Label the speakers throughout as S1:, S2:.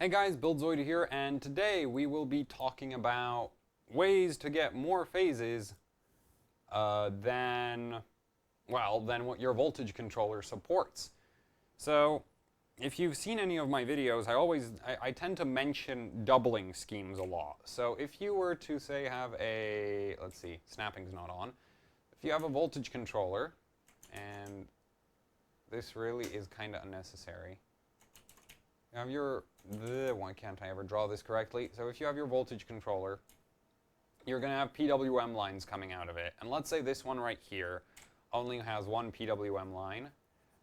S1: Hey guys, BuildZoid here, and today we will be talking about ways to get more phases than what your voltage controller supports. So, if you've seen any of my videos, I tend to mention doubling schemes a lot. So if you were to say have a, let's see, snapping's not on. If you have a voltage controller, and this really is kind of unnecessary. You have your, why can't I ever draw this correctly? So if you have your voltage controller, you're going to have PWM lines coming out of it. And let's say this one right here only has one PWM line,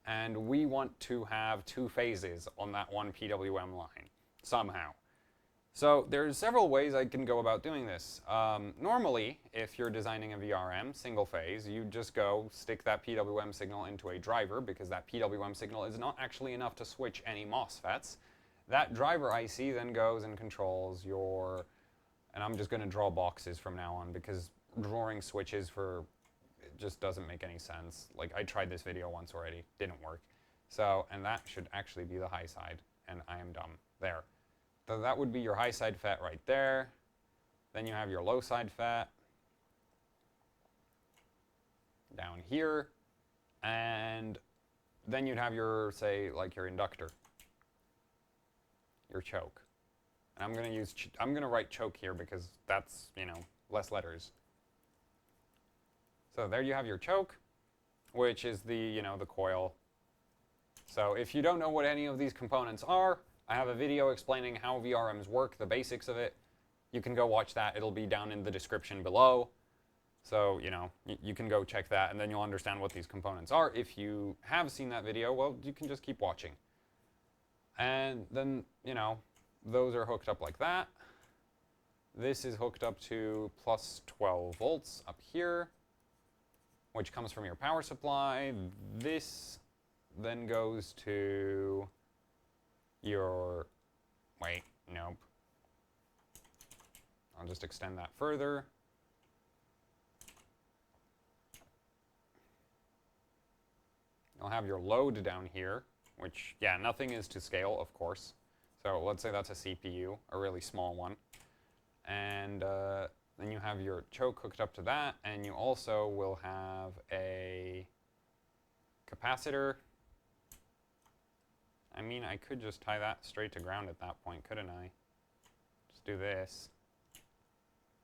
S1: and we want to have two phases on that one PWM line, somehow. So there's several ways I can go about doing this. Normally, if you're designing a VRM, single phase, you just go stick that PWM signal into a driver, because that PWM signal is not actually enough to switch any Mosfets. That driver IC then goes and controls your, and I'm just going to draw boxes from now on, because drawing switches it just doesn't make any sense. Like, I tried this video once already, didn't work. So, and that should actually be the high side, and I am dumb. There. So that would be your high side FET right there. Then you have your low side FET down here. And then you'd have your, say, like your inductor, your choke. And I'm going to write choke here because that's, less letters. So there you have your choke, which is the, the coil. So if you don't know what any of these components are, I have a video explaining how VRMs work, the basics of it. You can go watch that. It'll be down in the description below. So, you can go check that, and then you'll understand what these components are. If you have seen that video, well, you can just keep watching. And then, those are hooked up like that. This is hooked up to plus 12 volts up here, which comes from your power supply. This then goes to your, nope. I'll just extend that further. You'll have your load down here, which, yeah, nothing is to scale, of course. So let's say that's a CPU, a really small one. And then you have your choke hooked up to that, and you also will have a capacitor. I mean, I could just tie that straight to ground at that point, couldn't I? Just do this.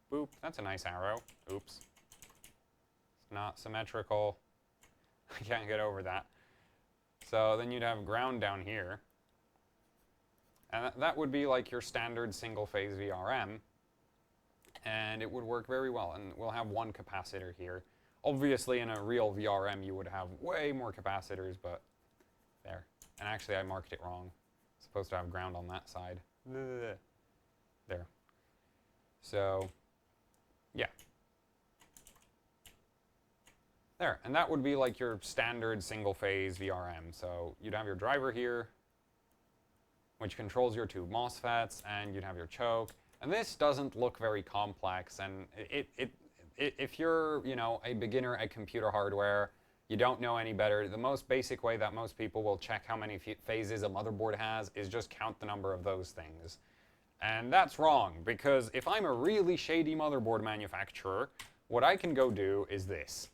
S1: Boop, that's a nice arrow. Oops. It's not symmetrical. I can't get over that. So then you'd have ground down here. And that would be like your standard single-phase VRM. And it would work very well. And we'll have one capacitor here. Obviously, in a real VRM, you would have way more capacitors, but there. And actually, I marked it wrong. It's supposed to have ground on that side. There. So, yeah. There. And that would be like your standard single-phase VRM. So you'd have your driver here, which controls your two MOSFETs, and you'd have your choke. And this doesn't look very complex. And if you're, a beginner at computer hardware, you don't know any better, the most basic way that most people will check how many phases a motherboard has is just count the number of those things. And that's wrong, because if I'm a really shady motherboard manufacturer, what I can go do is this.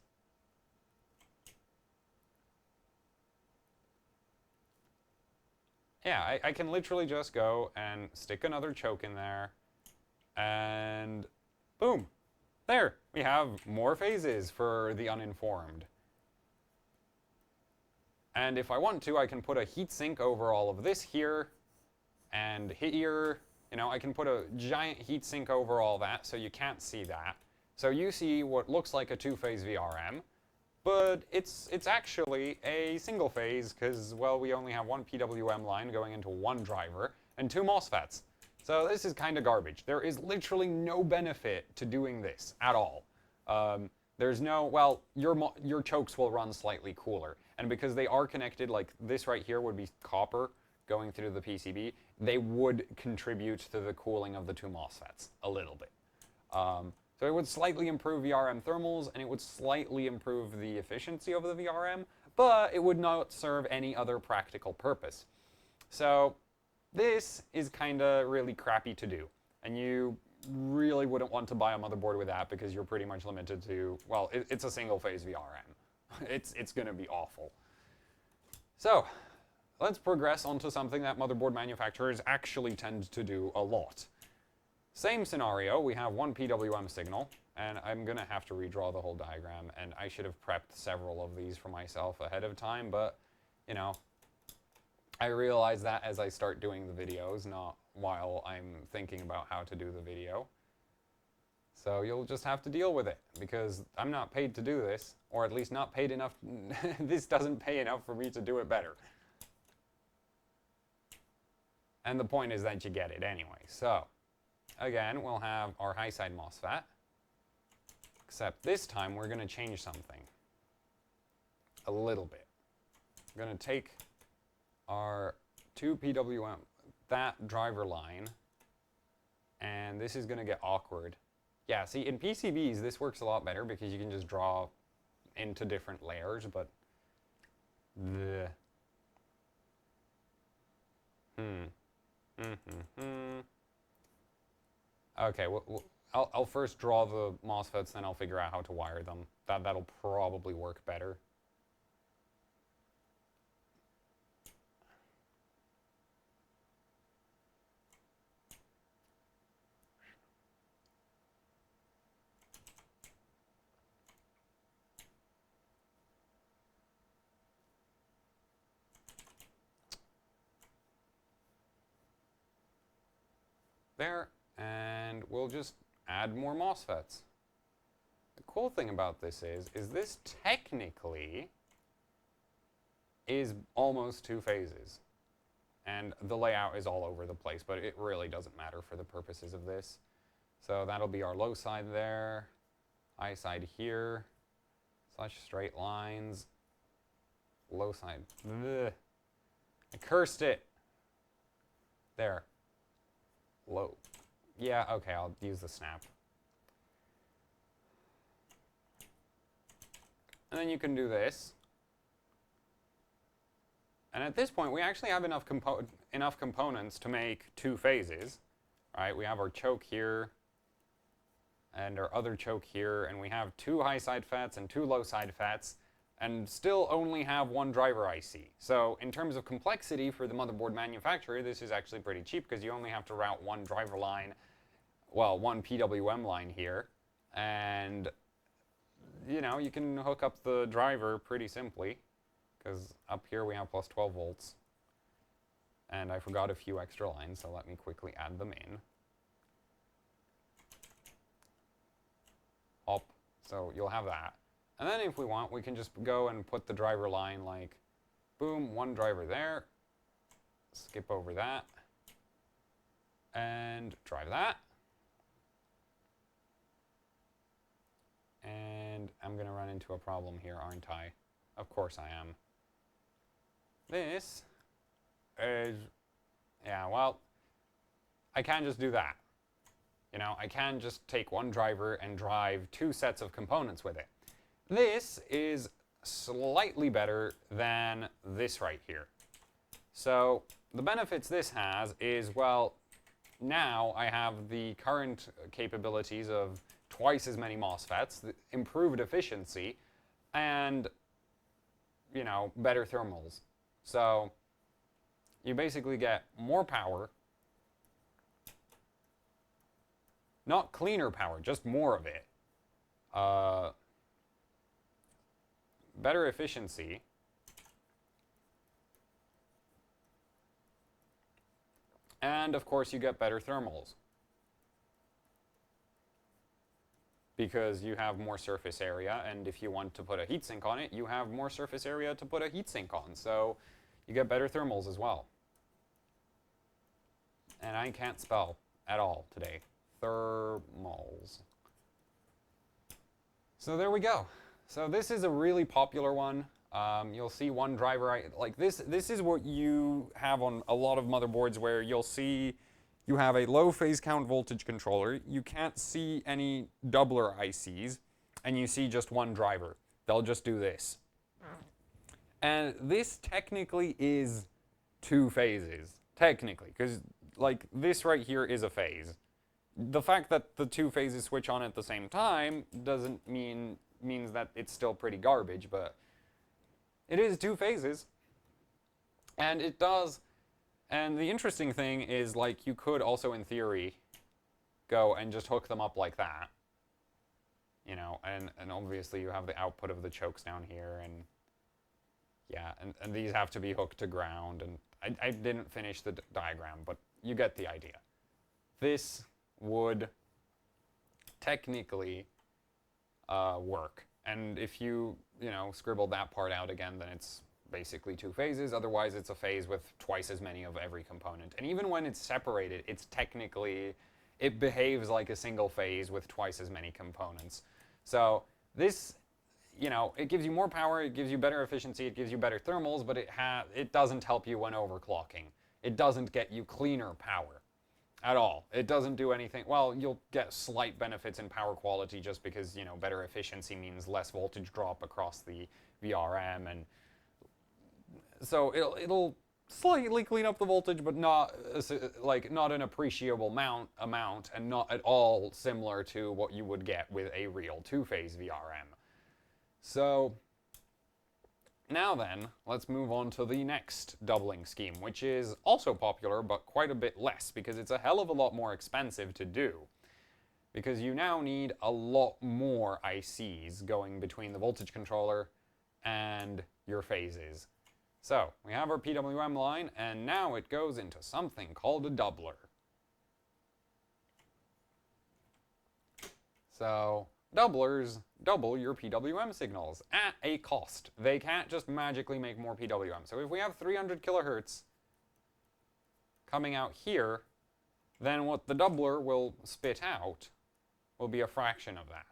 S1: Yeah, I can literally just go and stick another choke in there, and boom, there, we have more phases for the uninformed. And if I want to, I can put a heatsink over all of this here, and here, I can put a giant heatsink over all that, so you can't see that. So you see what looks like a two-phase VRM, but it's actually a single phase, because, well, we only have one PWM line going into one driver, and two MOSFETs. So this is kind of garbage. There is literally no benefit to doing this at all. There's no, well, your chokes will run slightly cooler. And because they are connected, like this right here would be copper going through the PCB, they would contribute to the cooling of the two MOSFETs a little bit. So it would slightly improve VRM thermals, and it would slightly improve the efficiency of the VRM, but it would not serve any other practical purpose. So This is kind of really crappy to do, and you really wouldn't want to buy a motherboard with that because you're pretty much limited to, well, it's a single-phase VRM. It's going to be awful. So, let's progress onto something that motherboard manufacturers actually tend to do a lot. Same scenario, we have one PWM signal, and I'm going to have to redraw the whole diagram, and I should have prepped several of these for myself ahead of time, but, you know, I realize that as I start doing the videos, not while I'm thinking about how to do the video. So you'll just have to deal with it, because I'm not paid to do this, or at least not paid enough. This doesn't pay enough for me to do it better. And the point is that you get it anyway. So, again, we'll have our high side MOSFET, except this time we're going to change something a little bit. We're going to take our two PWM, that driver line, and this is going to get awkward. Yeah, see, in PCBs, this works a lot better because you can just draw into different layers, but the Okay, I'll first draw the MOSFETs, then I'll figure out how to wire them. That'll probably work better. There, and we'll just add more MOSFETs. The cool thing about this is this technically is almost two phases. And the layout is all over the place, but it really doesn't matter for the purposes of this. So that'll be our low side there, high side here, such straight lines, low side. Ugh. I cursed it. There. Low. Yeah, okay, I'll use the snap. And then you can do this. And at this point, we actually have enough components to make two phases. Right? We have our choke here, and our other choke here, and we have two high side FETs and two low side FETs, and still only have one driver IC. So in terms of complexity for the motherboard manufacturer, this is actually pretty cheap because you only have to route one driver line, well, one PWM line here, and you know, you can hook up the driver pretty simply, because up here we have plus 12 volts, and I forgot a few extra lines, so let me quickly add them in. Hop, so you'll have that. And then if we want, we can just go and put the driver line like, boom, one driver there, skip over that, and drive that. And I'm going to run into a problem here, aren't I? Of course I am. This is, yeah, well, I can't just do that. You know, I can just take one driver and drive two sets of components with it. This is slightly better than this right here. So the benefits this has is, well, now I have the current capabilities of twice as many MOSFETs, improved efficiency, and, you know, better thermals. So you basically get more power, not cleaner power, just more of it. Better efficiency, and of course you get better thermals because you have more surface area, and if you want to put a heatsink on it, you have more surface area to put a heatsink on, so you get better thermals as well. And I can't spell at all today. Thermals. So there we go. So this is a really popular one. You'll see one driver, like this is what you have on a lot of motherboards where you'll see you have a low phase count voltage controller, you can't see any doubler ICs, and you see just one driver. They'll just do this. And this technically is two phases. Technically, because, like, this right here is a phase. The fact that the two phases switch on at the same time doesn't means that it's still pretty garbage, but it is two phases. And it does. And the interesting thing is, like, you could also, in theory, go and just hook them up like that. You know, and obviously you have the output of the chokes down here, and yeah, and these have to be hooked to ground, and I didn't finish the diagram, but you get the idea. This would technically work, and if you know, scribble that part out again, then it's basically two phases. Otherwise, it's a phase with twice as many of every component. And even when it's separated, it's technically, it behaves like a single phase with twice as many components. So this, you know, it gives you more power, it gives you better efficiency, it gives you better thermals, but it doesn't help you when overclocking. It doesn't get you cleaner power at all. It doesn't do anything. Well, you'll get slight benefits in power quality just because, you know, better efficiency means less voltage drop across the VRM, and so it'll slightly clean up the voltage, but not not an appreciable amount, and not at all similar to what you would get with a real two-phase VRM. So now then, let's move on to the next doubling scheme, which is also popular, but quite a bit less, because it's a hell of a lot more expensive to do. Because you now need a lot more ICs going between the voltage controller and your phases. So, we have our PWM line, and now it goes into something called a doubler. So, doublers double your PWM signals at a cost. They can't just magically make more PWM. So if we have 300 kilohertz coming out here, then what the doubler will spit out will be a fraction of that.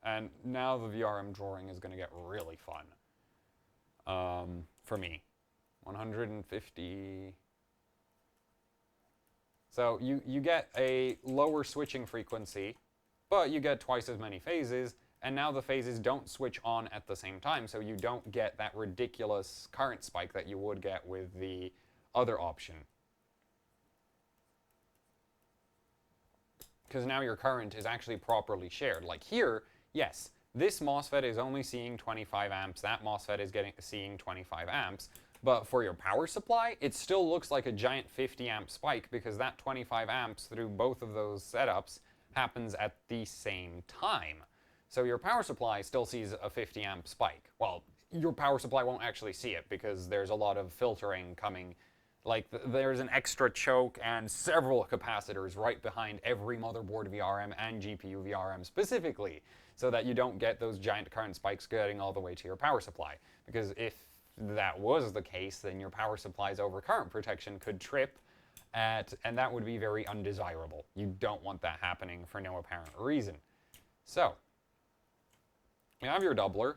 S1: And now the VRM drawing is going to get really fun. For me. 150. So you get a lower switching frequency, but you get twice as many phases, and now the phases don't switch on at the same time, so you don't get that ridiculous current spike that you would get with the other option. Because now your current is actually properly shared. Like here, yes, this MOSFET is only seeing 25 amps, that MOSFET is seeing 25 amps, but for your power supply, it still looks like a giant 50 amp spike, because that 25 amps through both of those setups happens at the same time. So your power supply still sees a 50 amp spike. Well, your power supply won't actually see it because there's a lot of filtering coming. Like there's an extra choke and several capacitors right behind every motherboard VRM and GPU VRM specifically, so that you don't get those giant current spikes getting all the way to your power supply. Because if that was the case, then your power supply's overcurrent protection could trip, and that would be very undesirable. You don't want that happening for no apparent reason. So, you have your doubler,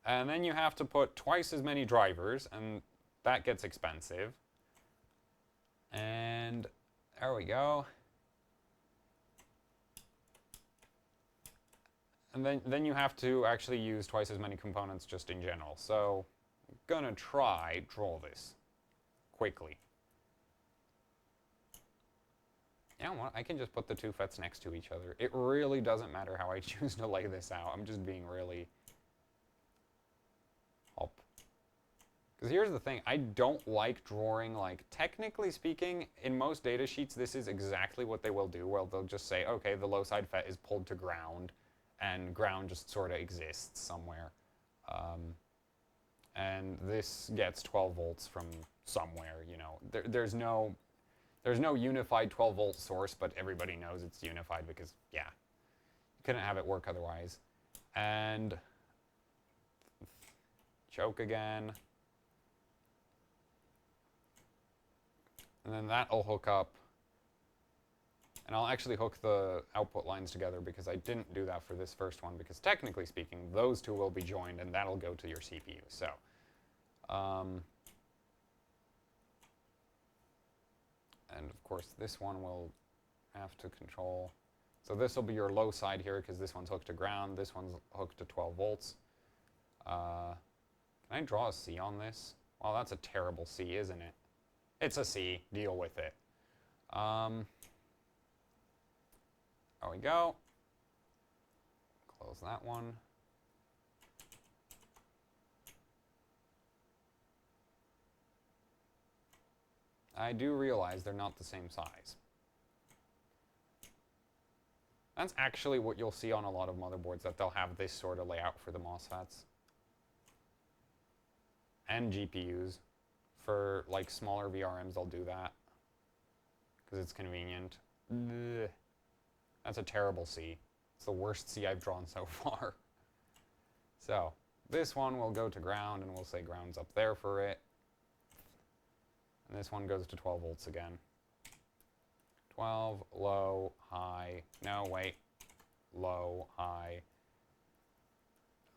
S1: and then you have to put twice as many drivers, and that gets expensive. And there we go. And then you have to actually use twice as many components just in general. So I'm gonna draw this quickly. You know what? I can just put the two FETs next to each other. It really doesn't matter how I choose to lay this out. I'm just being really up. Because here's the thing, I don't like drawing, like, technically speaking, in most data sheets, this is exactly what they will do. Well, they'll just say, okay, the low side FET is pulled to ground, and ground just sort of exists somewhere. And this gets 12 volts from somewhere, you know. There's no unified 12 volt source, but everybody knows it's unified because, yeah, you couldn't have it work otherwise. And choke again. And then that'll hook up. And I'll actually hook the output lines together because I didn't do that for this first one, because technically speaking, those two will be joined and that'll go to your CPU. So, and of course this one will have to control. So this will be your low side here because this one's hooked to ground, this one's hooked to 12 volts. Can I draw a C on this? Well, that's a terrible C, isn't it? It's a C. Deal with it. There we go. Close that one. I do realize they're not the same size. That's actually what you'll see on a lot of motherboards, that they'll have this sort of layout for the Mosfets. And GPUs. For like smaller VRMs, they'll do that. Because it's convenient. Blech. That's a terrible C. It's the worst C I've drawn so far. So, this one will go to ground, and we'll say ground's up there for it. And this one goes to 12 volts again. 12, low, high. No, wait. Low, high.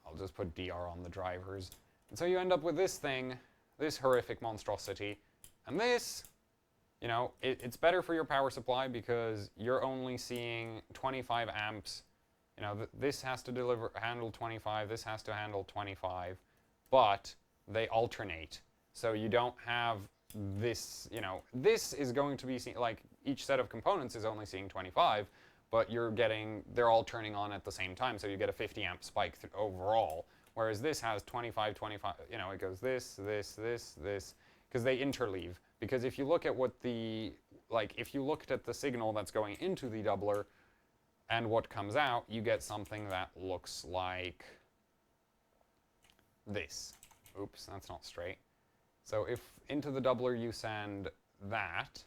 S1: I'll just put DR on the drivers. And so you end up with this thing, this horrific monstrosity. And this, you know, it's better for your power supply because you're only seeing 25 amps. You know, this has to handle 25, this has to handle 25. But they alternate. So you don't have this, you know, this is going to be, like, each set of components is only seeing 25, but they're all turning on at the same time, so you get a 50 amp spike overall, whereas this has 25, 25, you know, it goes this, because they interleave. Because if you look at if you looked at the signal that's going into the doubler and what comes out, you get something that looks like this. Oops, that's not straight. So if into the doubler you send that,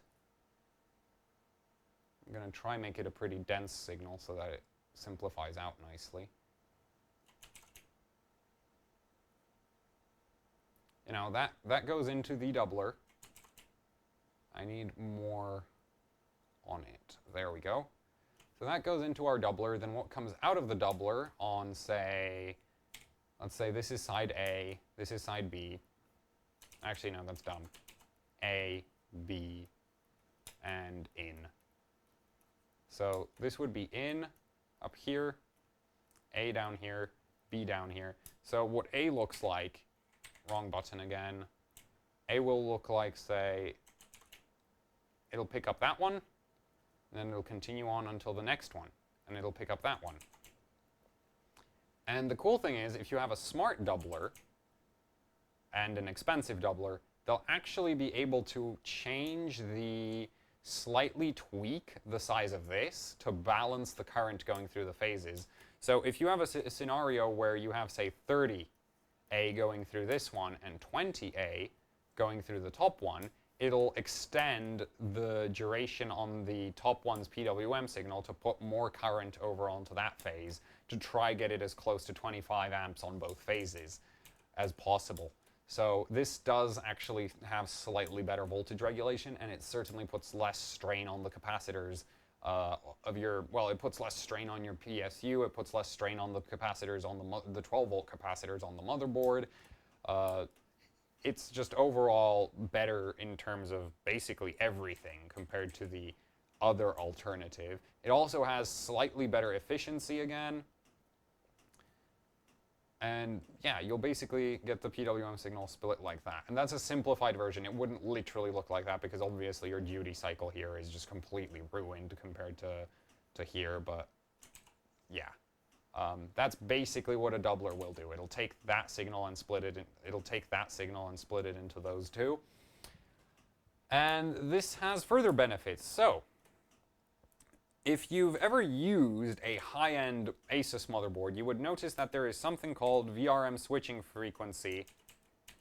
S1: I'm going to try and make it a pretty dense signal so that it simplifies out nicely. You know, that goes into the doubler. I need more on it. There we go. So that goes into our doubler. Then what comes out of the doubler on, say, let's say this is side A, this is side B. Actually, no, that's dumb. A, B, and in. So this would be in up here, A down here, B down here. So what A looks like, wrong button again, A will look like, say, it'll pick up that one, and then it'll continue on until the next one, and it'll pick up that one. And the cool thing is, if you have a smart doubler and an expensive doubler, they'll actually be able to slightly tweak the size of this to balance the current going through the phases. So if you have a scenario where you have, say, 30A going through this one and 20A going through the top one, it'll extend the duration on the top one's PWM signal to put more current over onto that phase to try get it as close to 25 amps on both phases as possible. So this does actually have slightly better voltage regulation, and it certainly puts less strain on the capacitors it puts less strain on your PSU, it puts less strain on the capacitors on the 12 volt capacitors on the motherboard. It's just overall better in terms of basically everything compared to the other alternative. It also has slightly better efficiency again. And yeah, you'll basically get the PWM signal split like that. And that's a simplified version. It wouldn't literally look like that because obviously your duty cycle here is just completely ruined compared to here, but yeah. That's basically what a doubler will do. It'll take that signal and split it into those two. And this has further benefits. So, if you've ever used a high-end Asus motherboard, you would notice that there is something called Vrm Switching Frequency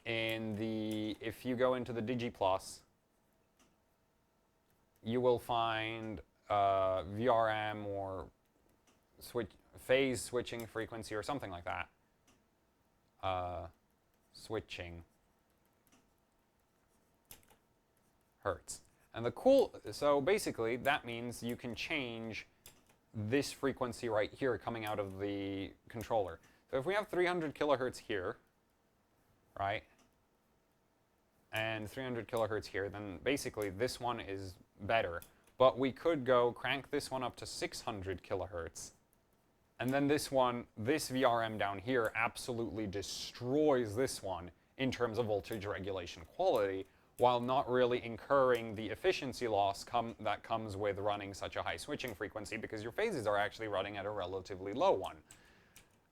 S1: if you go into the DigiPlus, you will find VRM or phase switching frequency or something like that. Switching hertz. And so basically that means you can change this frequency right here coming out of the controller. So if we have 300 kilohertz here, right, and 300 kilohertz here, then basically this one is better. But we could crank this one up to 600 kilohertz. And then this VRM down here absolutely destroys this one in terms of voltage regulation quality, while not really incurring the efficiency loss that comes with running such a high switching frequency, because your phases are actually running at a relatively low one.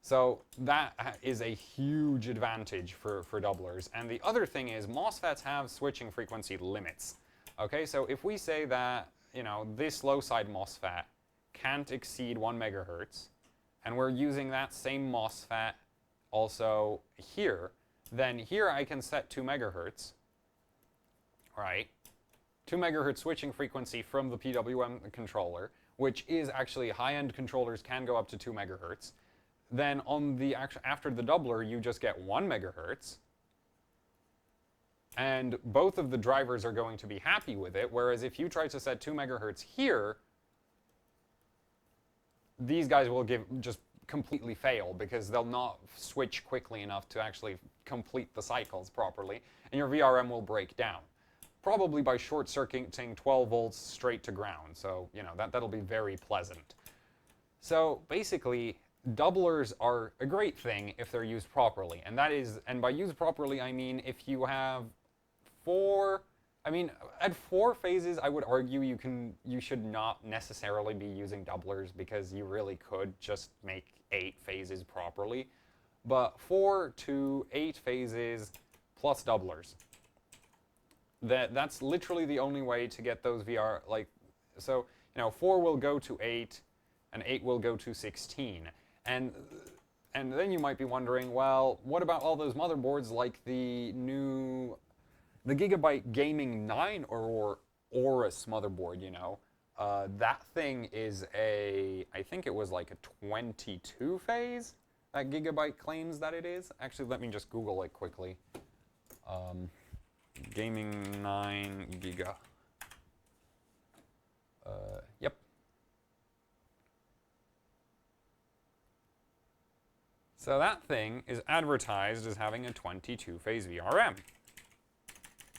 S1: So that is a huge advantage for doublers. And the other thing is MOSFETs have switching frequency limits. Okay, so if we say that, you know, this low side MOSFET can't exceed 1 megahertz, and we're using that same MOSFET also here, then here I can set 2 megahertz, right? 2 megahertz switching frequency from the PWM controller, which is actually high-end controllers can go up to 2 megahertz. Then on the after the doubler, you just get 1 megahertz, and both of the drivers are going to be happy with it, whereas if you try to set 2 megahertz here, these guys will just completely fail because they'll not switch quickly enough to actually complete the cycles properly, and your VRM will break down. Probably by short-circuiting 12 volts straight to ground, so you know that'll be very pleasant. So basically, doublers are a great thing if they're used properly, and by used properly I mean if you have at 4 phases I would argue you should not necessarily be using doublers, because you really could just make 8 phases properly, but 4 to 8 phases plus doublers. That's literally the only way to get those VR, so, you know, 4 will go to 8, and 8 will go to 16. And then you might be wondering, well, what about all those motherboards like the Gigabyte Gaming 9 or Aorus motherboard, you know? That thing is I think it was like a 22 phase that Gigabyte claims that it is. Actually, let me just Google it quickly. Gaming 9 Giga. Yep. So that thing is advertised as having a 22-phase VRM.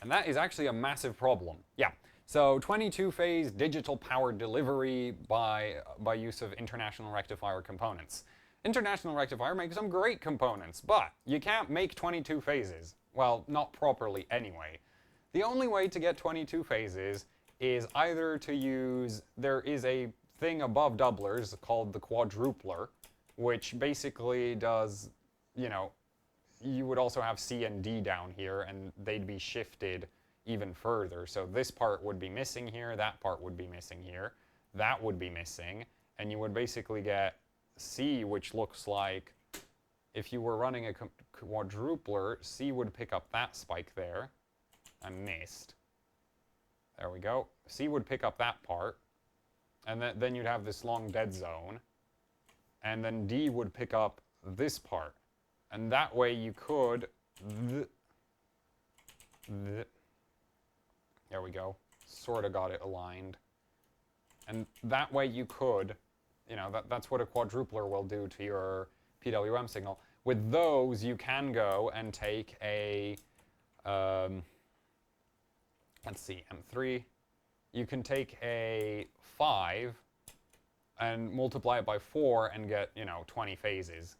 S1: And that is actually a massive problem. Yeah, so 22-phase digital power delivery by use of international rectifier components. International rectifier makes some great components, but you can't make 22 phases. Well, not properly anyway. The only way to get 22 phases is either to use, there is a thing above doublers called the quadrupler, which basically does, you know, you would also have C and D down here, and they'd be shifted even further. So this part would be missing here, that part would be missing here, that would be missing, and you would basically get C, which looks like, if you were running a quadrupler, C would pick up that spike there. I missed. There we go. C would pick up that part, and then you'd have this long dead zone, and then D would pick up this part. And that way you could, there we go, sort of got it aligned. And that way you could, you know, that's what a quadrupler will do to your PWM signal. With those, you can go and take a, let's see, M3. You can take a 5 and multiply it by 4 and get, you know, 20 phases.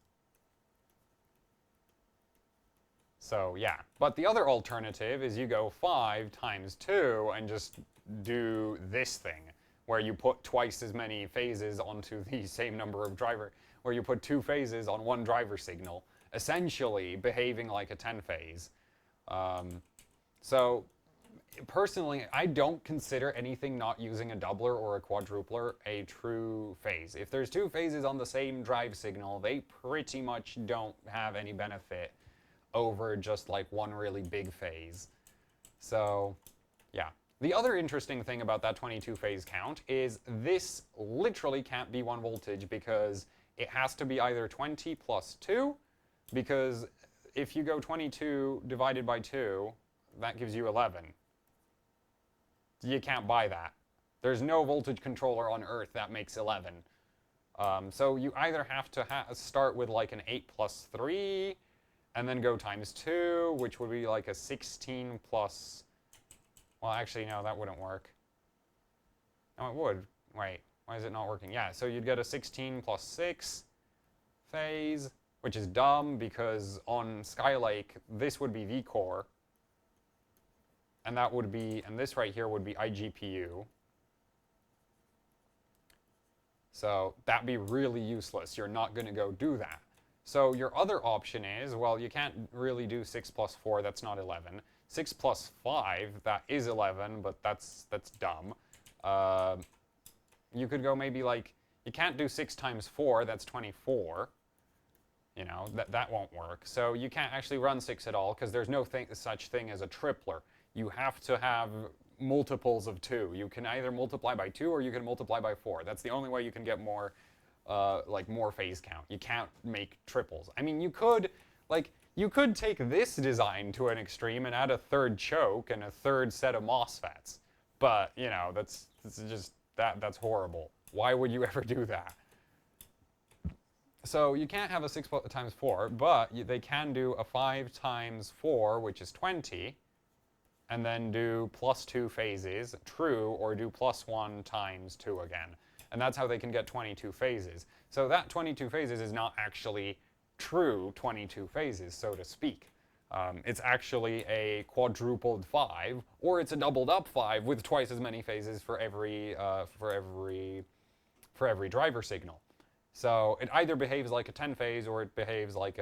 S1: So yeah, but the other alternative is you go 5 times 2 and just do this thing, where you put twice as many phases onto the same number of driver, where you put 2 phases on one driver signal, essentially behaving like a 10 phase. So personally, I don't consider anything not using a doubler or a quadrupler a true phase. If there's 2 phases on the same drive signal, they pretty much don't have any benefit over just like one really big phase. So yeah. The other interesting thing about that 22 phase count is this literally can't be 1 voltage, because it has to be either 20 plus 2, because if you go 22 divided by 2, that gives you 11. You can't buy that. There's no voltage controller on Earth that makes 11. So you either have to start with like an 8 plus 3, and then go times 2, which would be like a 16 plus... Well, actually, no, that wouldn't work. No, it would. Wait, why is it not working? Yeah, so you'd get a 16 plus 6 phase, which is dumb, because on Skylake, this would be V-core. and that would be, and this right here would be iGPU. So that'd be really useless. You're not going to go do that. So your other option is, well, you can't really do 6 plus 4, that's not 11. 6 plus 5, that is 11, but that's dumb. You could go maybe like, you can't do 6 times 4, that's 24. You know, that won't work. So you can't actually run 6 at all, because there's no such thing as a tripler. You have to have multiples of 2. You can either multiply by 2 or you can multiply by 4. That's the only way you can get more, more phase count. You can't make triples. I mean, you could take this design to an extreme and add a third choke and a third set of Mosfets. But, you know, that's horrible. Why would you ever do that? So you can't have a 6 times 4, but they can do a 5 times 4, which is 20, and then do plus 2 phases, true, or do plus 1 times 2 again. And that's how they can get 22 phases. So that 22 phases is not actually true 22 phases, so to speak. It's actually a quadrupled 5, or it's a doubled up 5 with twice as many phases for every driver signal. So it either behaves like a 10 phase, or it behaves like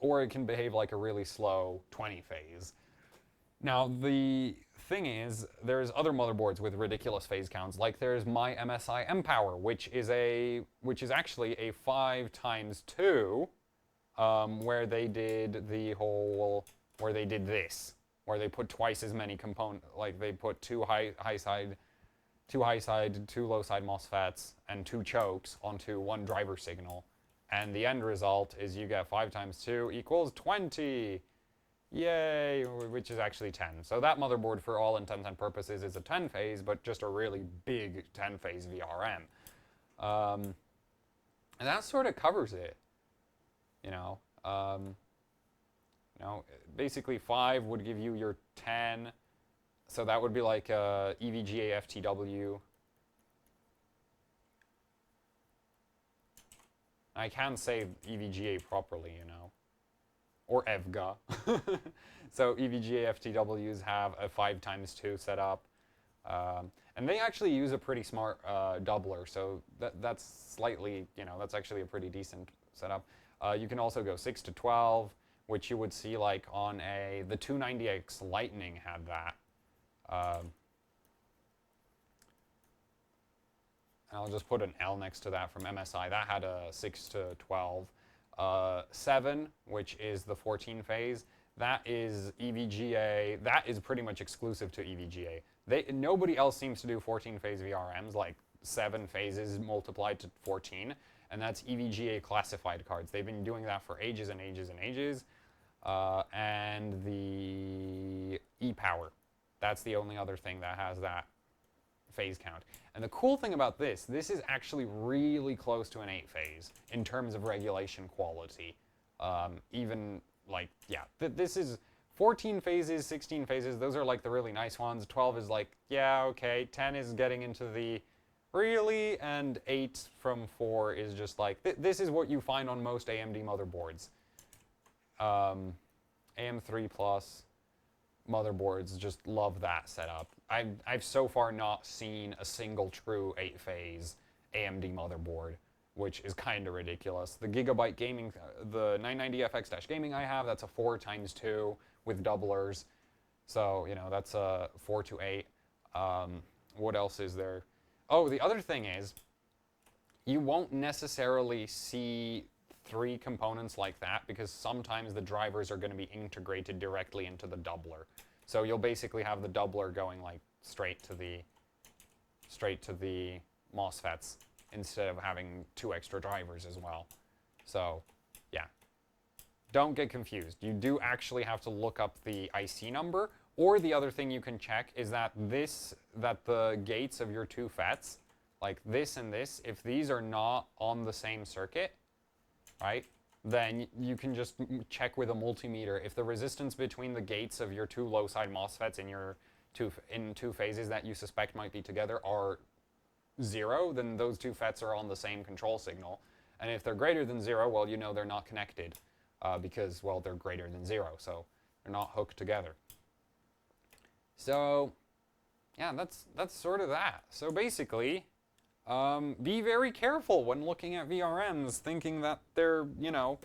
S1: or it can behave like a really slow 20 phase. Now the thing is, there's other motherboards with ridiculous phase counts, like there's my MSI M-Power, which is actually a 5 times 2, where they did this, where they put twice as many components, like they put two high side, two low side MOSFETs, and 2 chokes onto 1 driver signal, and the end result is you get 5 times 2 equals 20. Yay, which is actually 10. So that motherboard, for all intents and purposes, is a 10 phase, but just a really big 10 phase VRM. And that sort of covers it. You know, basically 5 would give you your 10. So that would be like EVGA FTW. I can say EVGA properly, you know. Or EVGA. So EVGA FTWs have a 5 times 2 setup. And they actually use a pretty smart doubler, so that's slightly, you know, that's actually a pretty decent setup. You can also go 6 to 12, which you would see like on the 290X Lightning had that. I'll just put an L next to that from MSI. That had a 6 to 12. 7, which is the 14 phase, that is EVGA. That is pretty much exclusive to EVGA. Nobody else seems to do 14 phase VRMs, like 7 phases multiplied to 14, and that's EVGA classified cards. They've been doing that for ages and ages and ages. And the E-Power. That's the only other thing that has that phase count. And the cool thing about this is actually really close to an 8 phase in terms of regulation quality. Even like, yeah, this is 14 phases, 16 phases, those are like the really nice ones. 12 is like, yeah, okay. 10 is getting into the really, and 8 from 4 is just like, this is what you find on most AMD motherboards. AM3 Plus motherboards just love that setup. I've so far not seen a single true 8-phase AMD motherboard, which is kind of ridiculous. The Gigabyte Gaming, the 990FX Gaming I have, that's a 4 times 2 with doublers. So, you know, that's a 4 to 8. What else is there? Oh, the other thing is, you won't necessarily see 3 components like that, because sometimes the drivers are going to be integrated directly into the doubler. So you'll basically have the doubler going like straight to the MOSFETs instead of having 2 extra drivers as well. So yeah, don't get confused. You do actually have to look up the IC number, or the other thing you can check is that the gates of your 2 FETs, like this and this, if these are not on the same circuit, right, then you can just check with a multimeter. If the resistance between the gates of your 2 low side MOSFETs in your 2 phases that you suspect might be together are 0, then those 2 FETs are on the same control signal. And if they're greater than 0, well, you know they're not connected, because, well, they're greater than 0, so they're not hooked together. So, yeah, that's sort of that. So basically, be very careful when looking at VRMs, thinking that they're, you know,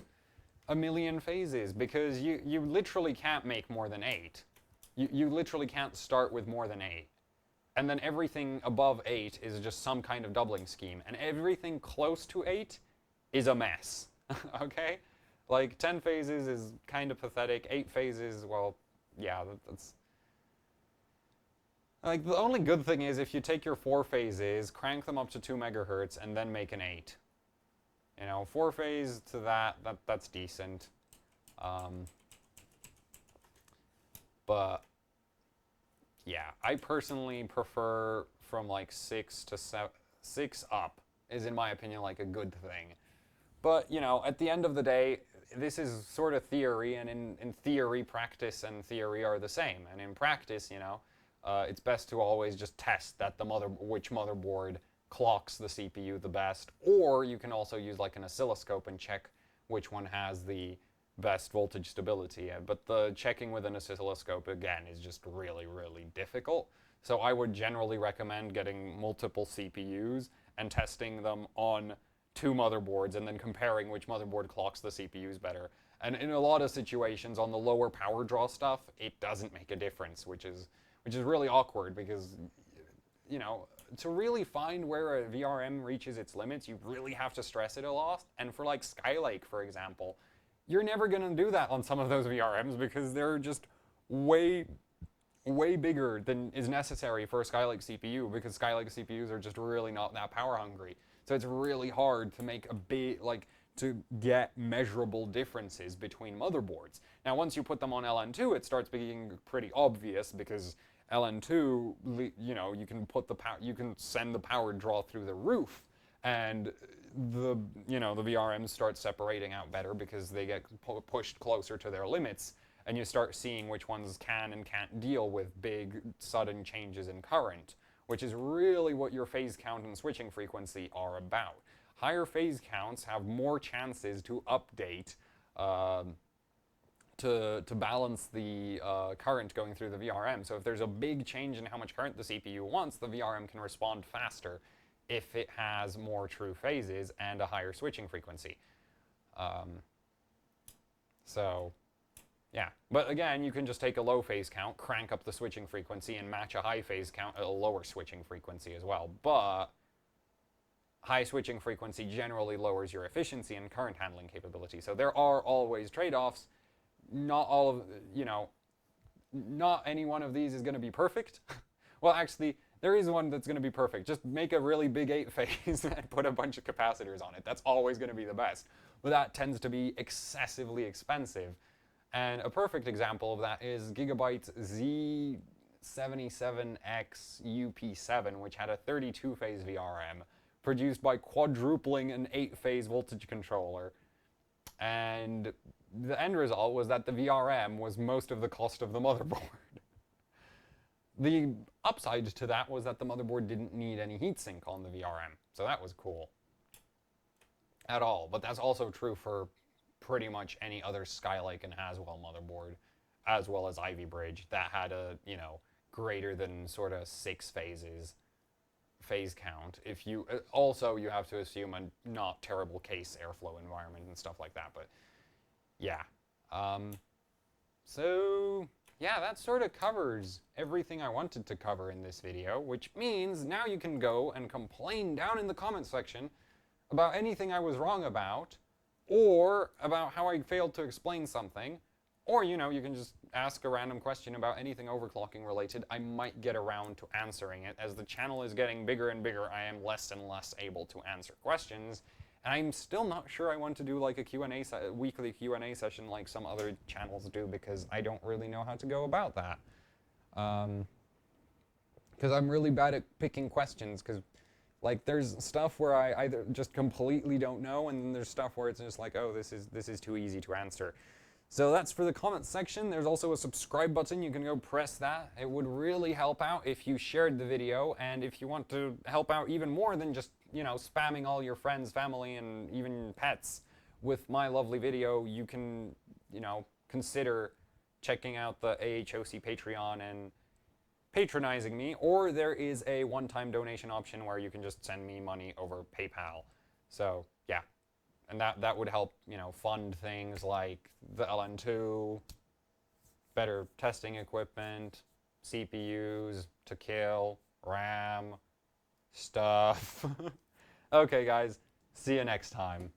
S1: a million phases, because you literally can't make more than 8. You literally can't start with more than 8. And then everything above 8 is just some kind of doubling scheme. And everything close to 8 is a mess. Okay? Like, 10 phases is kind of pathetic. 8 phases, well, yeah, that's... Like, the only good thing is if you take your 4 phases, crank them up to 2 megahertz, and then make an 8. You know, 4 phase to that's decent. But yeah, I personally prefer from like 6 to 6 up is, in my opinion, like a good thing. But, you know, at the end of the day, this is sort of theory, and in theory, practice and theory are the same. And in practice, you know, it's best to always just test that which motherboard clocks the CPU the best, or you can also use like an oscilloscope and check which one has the best voltage stability. But the checking with an oscilloscope, again, is just really, really difficult. So I would generally recommend getting multiple CPUs and testing them on 2 motherboards and then comparing which motherboard clocks the CPUs better. And in a lot of situations on the lower power draw stuff, it doesn't make a difference, which is really awkward, because, you know, to really find where a VRM reaches its limits, you really have to stress it a lot. And for like Skylake, for example, you're never going to do that on some of those VRMs, because they're just way bigger than is necessary for a Skylake CPU, because Skylake CPUs are just really not that power hungry. So it's really hard to make a big, like, to get measurable differences between motherboards. Now, once you put them on LN2, it starts being pretty obvious, because LN2, you know, you can put the you can send the power draw through the roof, and the, you know, the VRMs start separating out better because they get pushed closer to their limits, and you start seeing which ones can and can't deal with big sudden changes in current, which is really what your phase count and switching frequency are about. Higher phase counts have more chances to update to balance the current going through the VRM. So if there's a big change in how much current the CPU wants, the VRM can respond faster if it has more true phases and a higher switching frequency. So, yeah. But again, you can just take a low phase count, crank up the switching frequency, and match a high phase count at a lower switching frequency as well. But high switching frequency generally lowers your efficiency and current handling capability. So there are always trade-offs. Not all of, you know, not any one of these is going to be perfect. Well, actually, there is one that's going to be perfect. Just make a really big 8 phase and put a bunch of capacitors on it. That's always going to be the best. But that tends to be excessively expensive. And a perfect example of that is Gigabyte's Z77X UP7, which had a 32-phase VRM produced by quadrupling an 8-phase voltage controller. And the end result was that the VRM was most of the cost of the motherboard. The upside to that was that the motherboard didn't need any heatsink on the VRM, so that was cool. At all, but that's also true for pretty much any other Skylake and Haswell motherboard, as well as Ivy Bridge, that had a, you know, greater than sort of 6 phases phase count. If you also, you have to assume a not terrible case airflow environment and stuff like that, but yeah. So yeah, that sort of covers everything I wanted to cover in this video, which means now you can go and complain down in the comment section about anything I was wrong about, or about how I failed to explain something, or, you know, you can just ask a random question about anything overclocking related. I might get around to answering it. As the channel is getting bigger and bigger, I am less and less able to answer questions. And I'm still not sure I want to do like a weekly Q&A session like some other channels do, because I don't really know how to go about that. Because I'm really bad at picking questions, because like there's stuff where I either just completely don't know, and then there's stuff where it's just like, oh, this is too easy to answer. So that's for the comments section. There's also a subscribe button. You can go press that. It would really help out if you shared the video, and if you want to help out even more than just, you know, spamming all your friends, family, and even pets with my lovely video, you can, you know, consider checking out the AHOC Patreon and patronizing me, or there is a one-time donation option where you can just send me money over PayPal. So yeah, and that would help, you know, fund things like the LN2, better testing equipment, CPUs to kill, RAM, stuff. Okay, guys, see you next time.